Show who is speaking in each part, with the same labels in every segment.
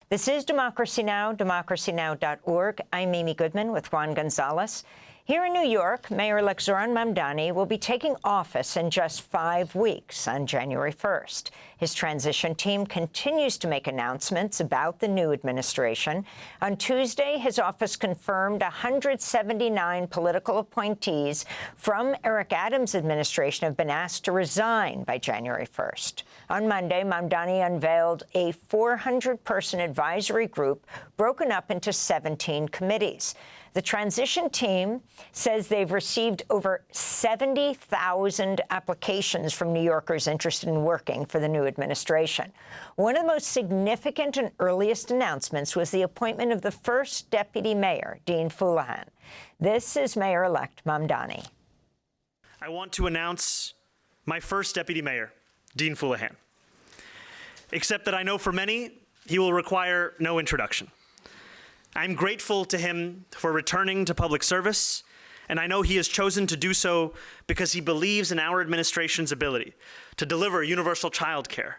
Speaker 1: This is Democracy Now!, democracynow.org. I'm Amy Goodman with Juan Gonzalez. Here in New York, Mayor-elect Zohran Mamdani will be taking office in just 5 weeks on January 1st. His transition team continues to make announcements about the new administration. On Tuesday, his office confirmed 179 political appointees from Eric Adams' administration have been asked to resign by January 1st. On Monday, Mamdani unveiled a 400-person advisory group broken up into 17 committees. The transition team says they've received over 70,000 applications from New Yorkers interested in working for the new administration. One of the most significant and earliest announcements was the appointment of the first deputy mayor, Dean Fuleihan. This is Mayor-elect Mamdani.
Speaker 2: I want to announce my first deputy mayor, Dean Fuleihan. Except that I know for many, he will require no introduction. I'm grateful to him for returning to public service, and I know he has chosen to do so because he believes in our administration's ability to deliver universal childcare,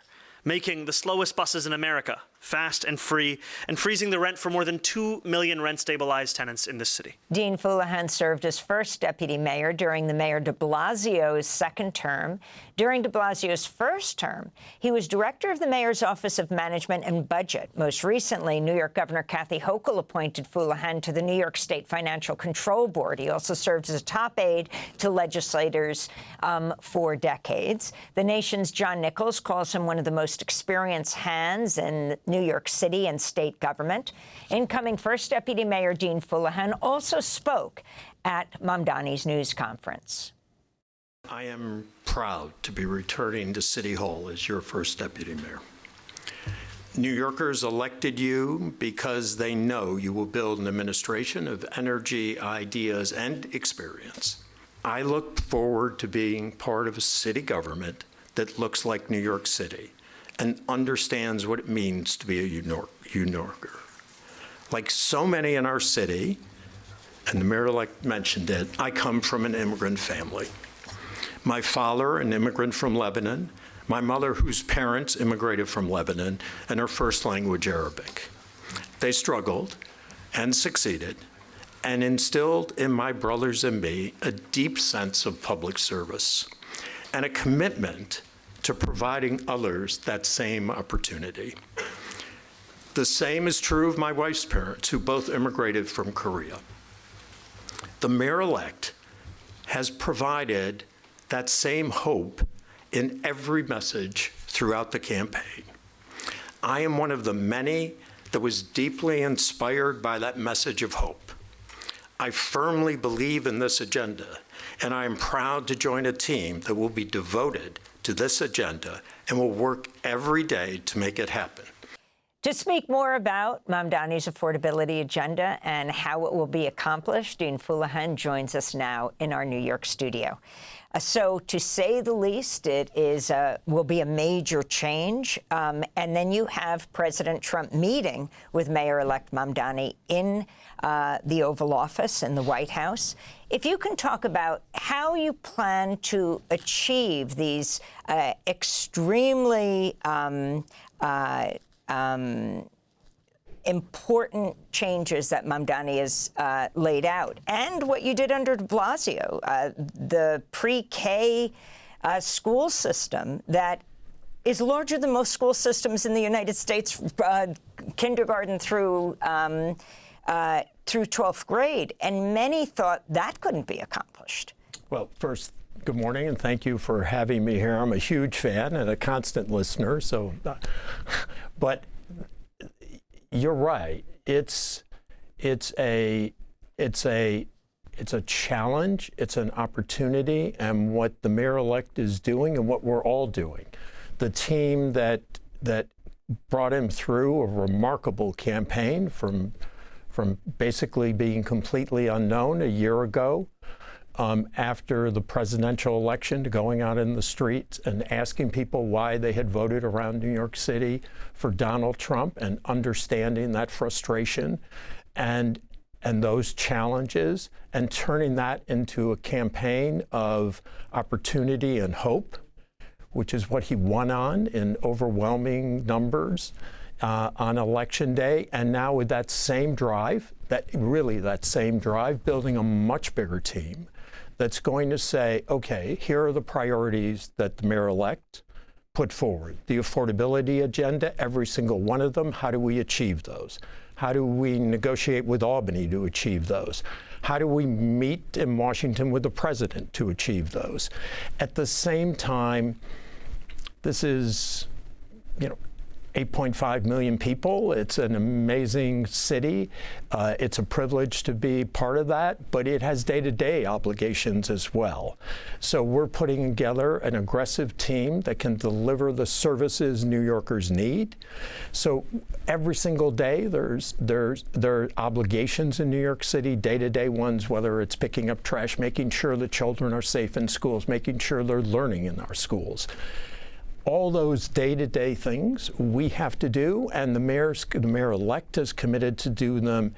Speaker 2: making the slowest buses in America fast and free, and freezing the rent for more than 2 million rent-stabilized tenants in this city.
Speaker 1: Dean Fuleihan served as first deputy mayor during the Mayor de Blasio's second term. During de Blasio's first term, he was director of the mayor's Office of Management and Budget. Most recently, New York Governor Kathy Hochul appointed Fuleihan to the New York State Financial Control Board. He also served as a top aide to legislators for decades. The Nation's John Nichols calls him one of the most experienced hands in New York City and state government. Incoming first deputy mayor Dean Fuleihan also spoke at Mamdani's news conference.
Speaker 3: I am proud to be returning to City Hall as your first deputy mayor. New Yorkers elected you because they know you will build an administration of energy, ideas, and experience. I look forward to being part of a city government that looks like New York City and understands what it means to be a New Yorker. Like so many in our city, and the mayor-elect mentioned it, I come from an immigrant family. My father, an immigrant from Lebanon, my mother, whose parents immigrated from Lebanon, and her first language Arabic. They struggled and succeeded and instilled in my brothers and me a deep sense of public service and a commitment to providing others that same opportunity. The same is true of my wife's parents, who both immigrated from Korea. The mayor-elect has provided that same hope in every message throughout the campaign. I am one of the many that was deeply inspired by that message of hope. I firmly believe in this agenda, and I am proud to join a team that will be devoted to this agenda and will work every day to make it happen.
Speaker 1: To speak more about Mamdani's affordability agenda and how it will be accomplished, Dean Fuleihan joins us now in our New York studio. So, to say the least, it will be a major change. And then you have President Trump meeting with Mayor-elect Mamdani in the Oval Office in the White House. If you can talk about how you plan to achieve these extremely important changes that Mamdani has laid out, and what you did under de Blasio, the pre-K school system that is larger than most school systems in the United States, kindergarten through 12th grade, and many thought that couldn't be accomplished.
Speaker 3: Well, first, good morning, and thank you for having me here. I'm a huge fan and a constant listener, so, but you're right. It's a challenge. It's an opportunity, and what the mayor-elect is doing, and what we're all doing. The team that brought him through a remarkable campaign from basically being completely unknown a year ago, after the presidential election, to going out in the streets and asking people why they had voted around New York City for Donald Trump, and understanding that frustration and those challenges, and turning that into a campaign of opportunity and hope, which is what he won on in overwhelming numbers, on election day, and now with that same drive, building a much bigger team that's going to say, okay, here are the priorities that the mayor-elect put forward. The affordability agenda, every single one of them, how do we achieve those? How do we negotiate with Albany to achieve those? How do we meet in Washington with the president to achieve those? At the same time, this is, 8.5 million people. It's an amazing city. It's a privilege to be part of that, but it has day-to-day obligations as well. So we're putting together an aggressive team that can deliver the services New Yorkers need. So every single day there are obligations in New York City, day-to-day ones, whether it's picking up trash, making sure the children are safe in schools, making sure they're learning in our schools. All those day-to-day things we have to do, and the mayor-elect is committed to do them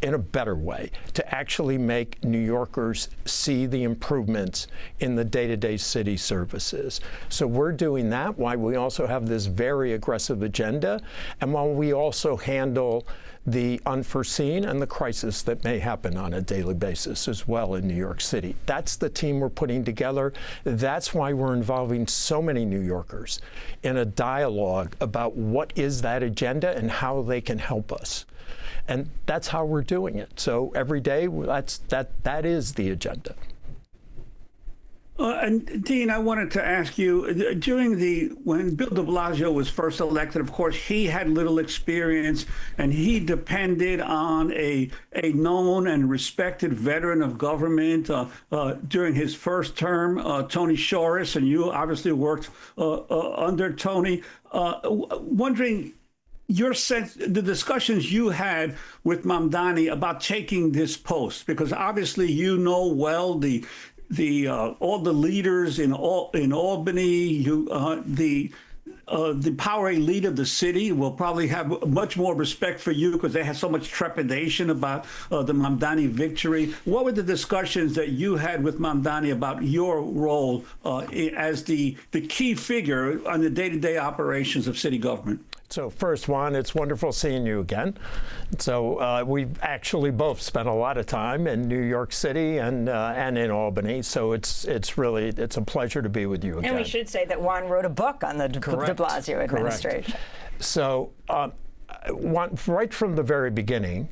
Speaker 3: in a better way, to actually make New Yorkers see the improvements in the day-to-day city services. So we're doing that while we also have this very aggressive agenda, and while we also handle the unforeseen and the crisis that may happen on a daily basis as well in New York City. That's the team we're putting together. That's why we're involving so many New Yorkers in a dialogue about what is that agenda and how they can help us. And that's how we're doing it. So every day, that is the agenda.
Speaker 4: And Dean, I wanted to ask you, when Bill de Blasio was first elected, of course, he had little experience, and he depended on a known and respected veteran of government during his first term, Tony Shorris, and you obviously worked under Tony. Wondering your sense, the discussions you had with Mamdani about taking this post, because obviously you know well all the leaders in Albany, the power elite of the city will probably have much more respect for you because they had so much trepidation about the Mamdani victory. What were the discussions that you had with Mamdani about your role as the key figure on the day-to-day operations of city government?
Speaker 3: So first, Juan, it's wonderful seeing you again. So we've actually both spent a lot of time in New York City and in Albany. So it's a pleasure to be with you again.
Speaker 1: And we should say that Juan wrote a book on the de Blasio administration.
Speaker 3: Correct. So Juan, right from the very beginning,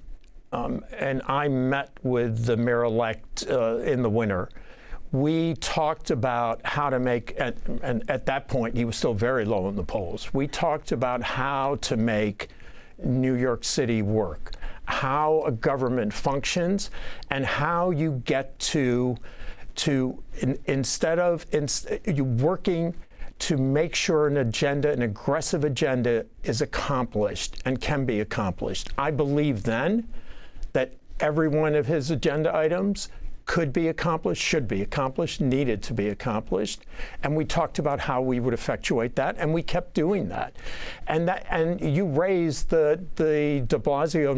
Speaker 3: and I met with the mayor-elect in the winter. We talked about how to make, and at that point, he was still very low in the polls. We talked about how to make New York City work, how a government functions, and how you get instead of you working to make sure an aggressive agenda is accomplished and can be accomplished. I believe then that every one of his agenda items could be accomplished, should be accomplished, needed to be accomplished. And we talked about how we would effectuate that, and we kept doing that. And you raised the de Blasio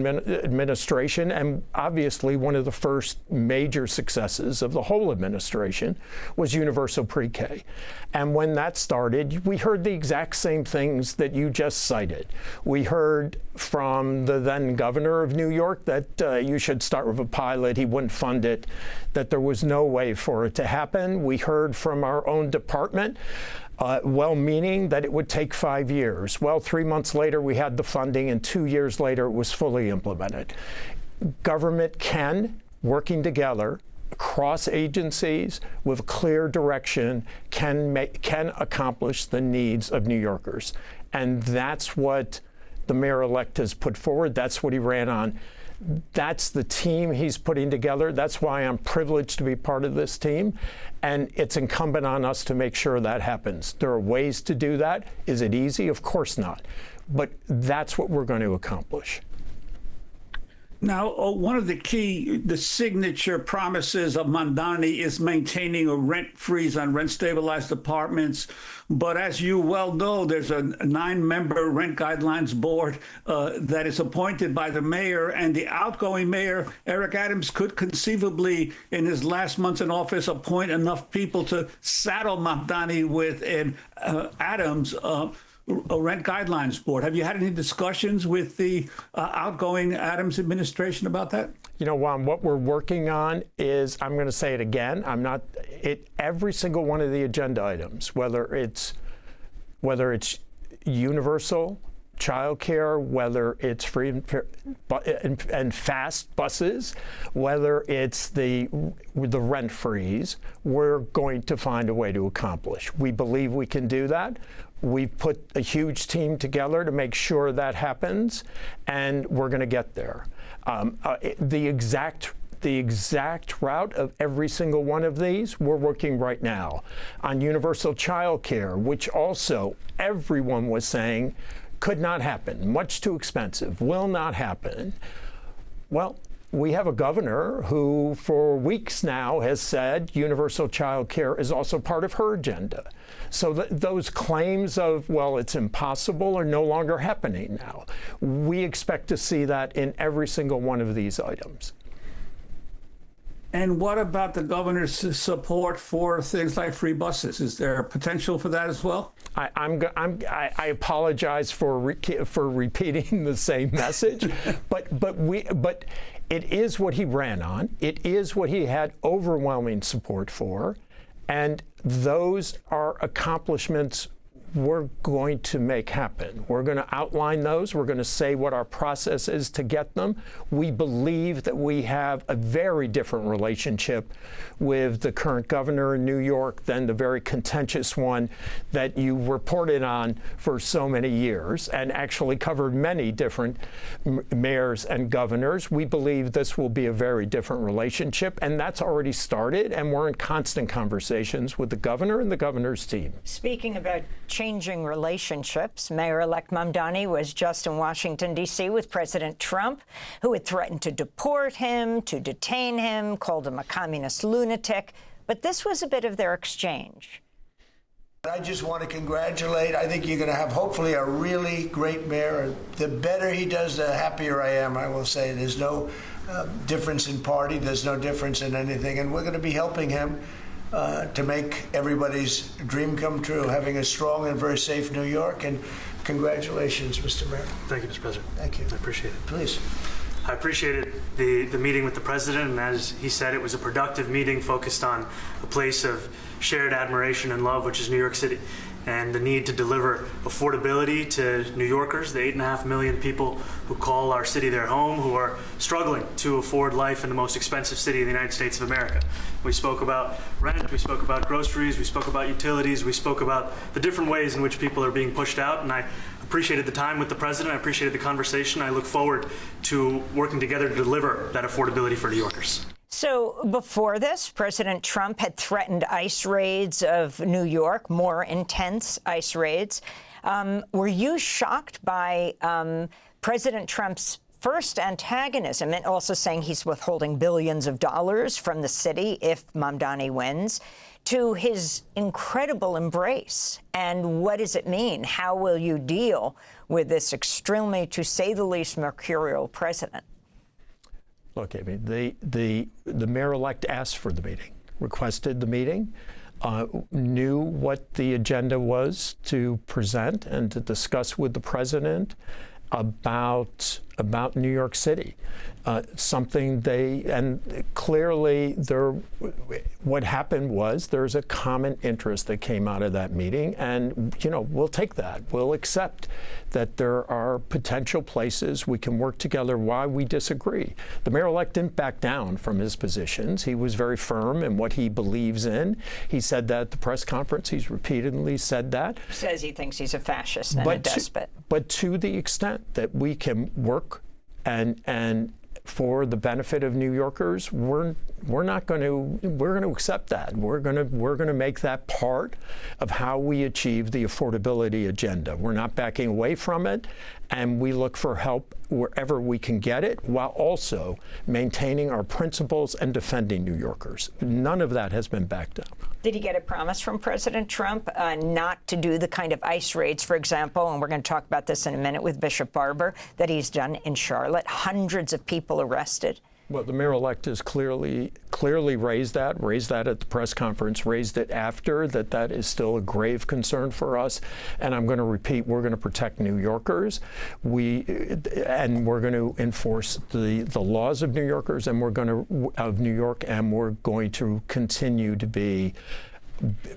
Speaker 3: administration, and obviously one of the first major successes of the whole administration was universal pre-K. And when that started, we heard the exact same things that you just cited. We heard from the then governor of New York that you should start with a pilot, he wouldn't fund it, that there was no way for it to happen. We heard from our own department, well-meaning, that it would take 5 years. Well, 3 months later, we had the funding, and 2 years later, it was fully implemented. Government can, working together, across agencies with clear direction, can accomplish the needs of New Yorkers. And that's what the mayor-elect has put forward. That's what he ran on. That's the team he's putting together. That's why I'm privileged to be part of this team. And it's incumbent on us to make sure that happens. There are ways to do that. Is it easy? Of course not. But that's what we're going to accomplish.
Speaker 4: Now, one of the signature promises of Mamdani is maintaining a rent freeze on rent-stabilized apartments. But as you well know, there's a 9-member rent guidelines board that is appointed by the mayor, and the outgoing mayor, Eric Adams, could conceivably, in his last months in office, appoint enough people to saddle Mamdani with Adams. Rent Guidelines Board. Have you had any discussions with the outgoing Adams administration about that?
Speaker 3: You know, Juan, what we're working on is, I'm going to say it again, every single one of the agenda items, whether it's universal childcare, whether it's free and fast buses, whether it's the rent freeze, we're going to find a way to accomplish. We believe we can do that. We've put a huge team together to make sure that happens, and we're going to get there. The exact route of every single one of these, we're working right now on universal child care, which also everyone was saying could not happen, much too expensive, will not happen. Well, we have a governor who for weeks now has said universal child care is also part of her agenda. So those claims of, well, it's impossible are no longer happening now. We expect to see that in every single one of these items.
Speaker 4: And what about the governor's support for things like free buses? Is there potential for that as well?
Speaker 3: I apologize for repeating the same message, but it is what he ran on. It is what he had overwhelming support for, and those are accomplishments we're going to make happen. We're going to outline those. We're going to say what our process is to get them. We believe that we have a very different relationship with the current governor in New York than the very contentious one that you reported on for so many years and actually covered many different mayors and governors. We believe this will be a very different relationship, and that's already started, and we're in constant conversations with the governor and the governor's team.
Speaker 1: Speaking about changing relationships, Mayor-elect Mamdani was just in Washington, D.C. with President Trump, who had threatened to deport him, to detain him, called him a communist lunatic. But this was a bit of their exchange.
Speaker 5: I just want to congratulate. I think you're going to have, hopefully, a really great mayor. The better he does, the happier I am, I will say. There's no difference in party. There's no difference in anything. And we're going to be helping him to make everybody's dream come true, having a strong and very safe New York. And congratulations, Mr. Mayor.
Speaker 2: Thank you, Mr. President.
Speaker 5: Thank you.
Speaker 2: I appreciate it.
Speaker 5: Please.
Speaker 2: I appreciated the meeting with the president, and as he said, it was a productive meeting focused on a place of shared admiration and love, which is New York City, and the need to deliver affordability to New Yorkers, the 8.5 million people who call our city their home, who are struggling to afford life in the most expensive city in the United States of America. We spoke about rent, we spoke about groceries, we spoke about utilities, we spoke about the different ways in which people are being pushed out, and I appreciated the time with the president, I appreciated the conversation. I look forward to working together to deliver that affordability for New Yorkers.
Speaker 1: So before this, President Trump had threatened ICE raids of New York, more intense ICE raids. Were you shocked by President Trump's first antagonism and also saying he's withholding billions of dollars from the city if Mamdani wins, to his incredible embrace? And what does it mean? How will you deal with this extremely, to say the least, mercurial president?
Speaker 3: Look, Amy, the mayor-elect asked for the meeting, requested the meeting, knew what the agenda was to present and to discuss with the president about New York City. Something and clearly what happened was there's a common interest that came out of that meeting, and we'll take that. We'll accept that there are potential places we can work together while we disagree. The mayor-elect didn't back down from his positions. He was very firm in what he believes in. He said that at the press conference. He's repeatedly said that.
Speaker 1: He says he thinks he's a fascist and a despot.
Speaker 3: But to the extent that we can work and for the benefit of New Yorkers, we're going to accept that. We're going to make that part of how we achieve the affordability agenda. We're not backing away from it, and we look for help wherever we can get it, while also maintaining our principles and defending New Yorkers. None of that has been backed up.
Speaker 1: Did he get a promise from President Trump not to do the kind of ICE raids, for example, and we're going to talk about this in a minute with Bishop Barber, that he's done in Charlotte? Hundreds of people arrested.
Speaker 3: Well, the mayor-elect has clearly raised that at the press conference, raised it after, that is still a grave concern for us. And I'm going to repeat, we're going to protect New Yorkers. And we're going to enforce the laws of New Yorkers, and of New York, and we're going to continue to be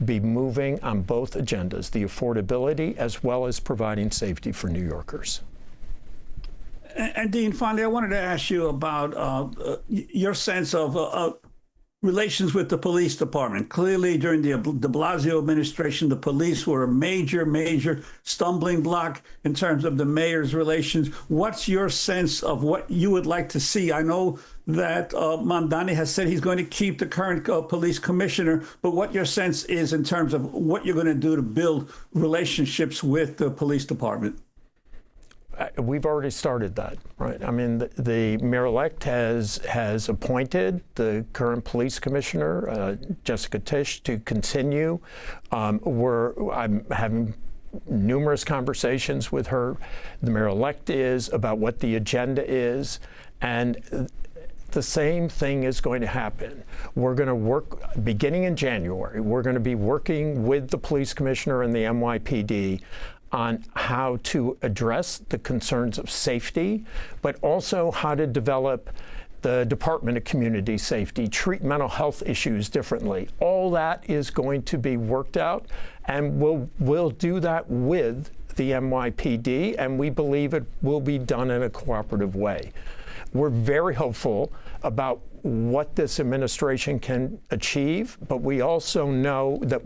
Speaker 3: moving on both agendas, the affordability as well as providing safety for New Yorkers.
Speaker 4: And Dean, finally, I wanted to ask you about your sense of relations with the police department. Clearly, during the de Blasio administration, the police were a major stumbling block in terms of the mayor's relations. What's your sense of what you would like to see? I know that Mamdani has said he's going to keep the current police commissioner, but what your sense is in terms of what you're going to do to build relationships with the police department?
Speaker 3: We've already started that, right? I mean, the mayor-elect has appointed the current police commissioner, Jessica Tisch, to continue. I'm having numerous conversations with her. The mayor-elect is about what the agenda is, and the same thing is going to happen. We're going to work, beginning in January, we're going to be working with the police commissioner and the NYPD on how to address the concerns of safety, but also how to develop the Department of Community Safety, treat mental health issues differently. All that is going to be worked out, and we'll do that with the NYPD, and we believe it will be done in a cooperative way. We're very hopeful about what this administration can achieve, but we also know that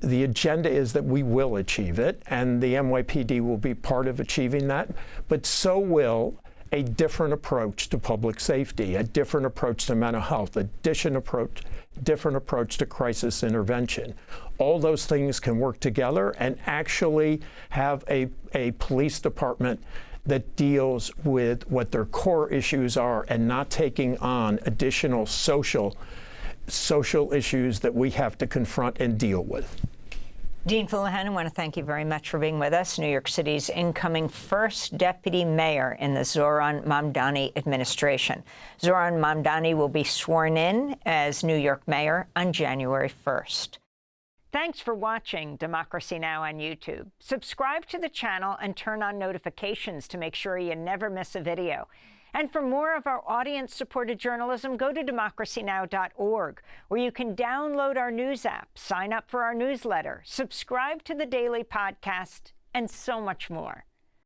Speaker 3: the agenda is that we will achieve it, and the NYPD will be part of achieving that, but so will a different approach to public safety, a different approach to mental health, a different approach to crisis intervention. All those things can work together and actually have a police department that deals with what their core issues are and not taking on additional social issues that we have to confront and deal with.
Speaker 1: Dean Fuleihan, I want to thank you very much for being with us. New York City's incoming first deputy mayor in the Zohran Mamdani administration. Zohran Mamdani will be sworn in as New York mayor on January 1st. Thanks for watching Democracy Now! On YouTube. Subscribe to the channel and turn on notifications to make sure you never miss a video. And for more of our audience-supported journalism, go to democracynow.org, where you can download our news app, sign up for our newsletter, subscribe to the daily podcast, and so much more.